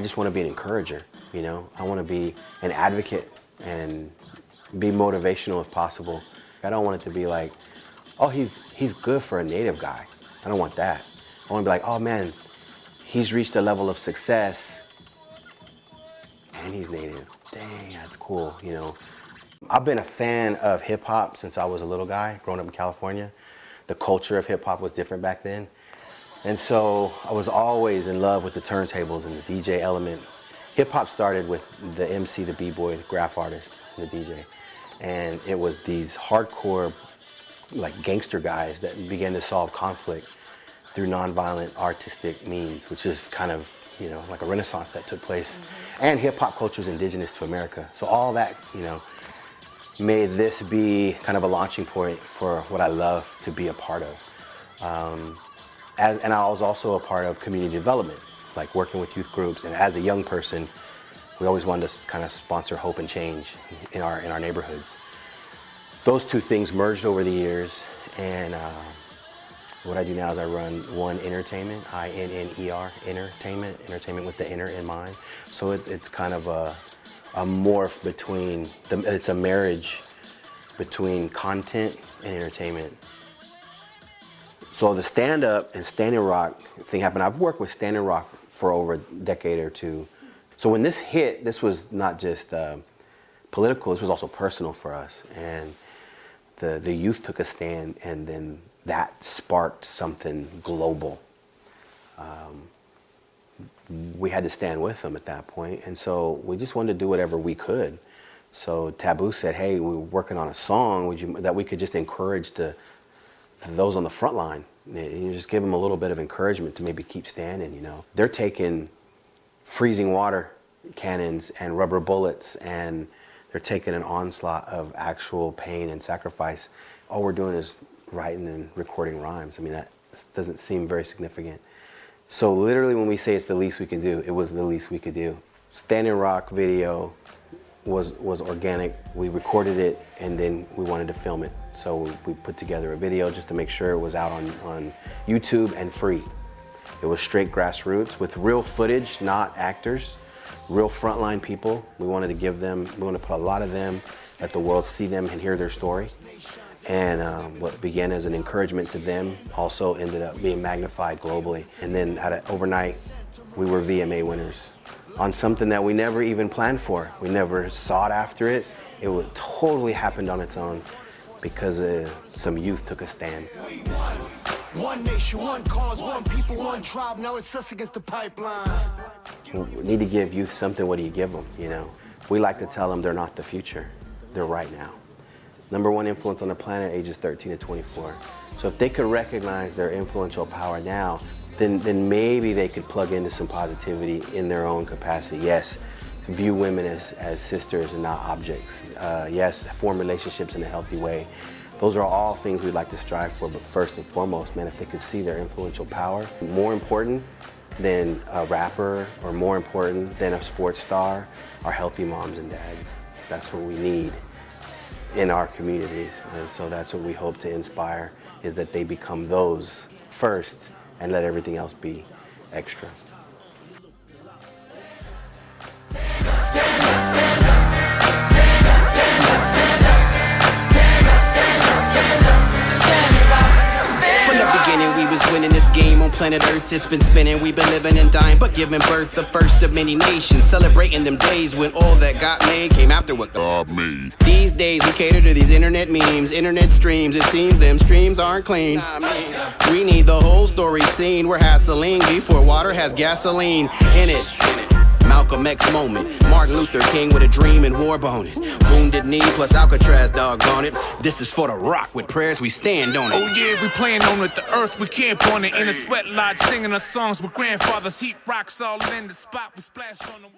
just want to be an encourager, you know? I want to be an advocate and be motivational if possible. I don't want it to be like, oh, he's good for a native guy. I don't want that. I want to be like, oh man, he's reached a level of success and he's native. Dang, that's cool, you know? I've been a fan of hip hop since I was a little guy, growing up in California. The culture of hip hop was different back then. And so I was always in love with the turntables and the DJ element. Hip hop started with the MC, the B-boy, the graph artist, and the DJ. And it was these hardcore, like gangster guys that began to solve conflict through nonviolent artistic means, which is kind of, you know, like a renaissance that took place. And hip hop culture is indigenous to America. So all that, you know, made this be kind of a launching point for what I love to be a part of. And I was also a part of community development, like working with youth groups. And as a young person, we always wanted to kind of sponsor hope and change in our neighborhoods. Those two things merged over the years, and what I do now is I run One Entertainment, I-N-N-E-R, entertainment with the inner in mind. So it's kind of a morph between, it's a marriage between content and entertainment. So the stand-up and Standing Rock thing happened. I've worked with Standing Rock for over a decade or two. So when this hit, this was not just political, this was also personal for us. And the youth took a stand, and then that sparked something global. We had to stand with them at that point, and so we just wanted to do whatever we could. So Taboo said, hey, we're working on a song that we could just encourage those on the front line. You just give them a little bit of encouragement to maybe keep standing, you know. They're taking freezing water cannons and rubber bullets, and they're taking an onslaught of actual pain and sacrifice. All we're doing is writing and recording rhymes. I mean, that doesn't seem very significant. So literally when we say it's the least we can do, it was the least we could do. Standing Rock video was organic. We recorded it, and then we wanted to film it. So we put together a video just to make sure it was out on YouTube and free. It was straight grassroots with real footage, not actors, real frontline people. We wanted to put a lot of them, let the world see them and hear their story. And what began as an encouragement to them also ended up being magnified globally. And then overnight, we were VMA winners on something that we never even planned for. We never sought after it. It totally happened on its own because some youth took a stand. One nation, one cause, one people, one tribe. Now it's us against the pipeline. We need to give youth something. What do you give them, you know? We like to tell them they're not the future. They're right now. #1 influence on the planet, ages 13 to 24. So if they could recognize their influential power now, then maybe they could plug into some positivity in their own capacity. Yes, view women as sisters and not objects. Yes, form relationships in a healthy way. Those are all things we'd like to strive for, but first and foremost, man, if they could see their influential power, more important than a rapper or more important than a sports star are healthy moms and dads. That's what we need in our communities. And so that's what we hope to inspire, is that they become those first and let everything else be extra. We was winning this game on planet Earth. It's been spinning, we've been living and dying, but giving birth the first of many nations. Celebrating them days when all that got made came after what God made. These days we cater to these internet memes, internet streams. It seems them streams aren't clean. We need the whole story seen. We're hassling before water has gasoline in it. Malcolm X moment, Martin Luther King with a dream and war boning. Wounded knee plus Alcatraz, doggone it. This is for the rock, with prayers we stand on it. Oh yeah, we playing on it, the earth we camp on it. In a sweat lodge singing our songs with grandfathers, heat rocks all in the spot, we splash on them.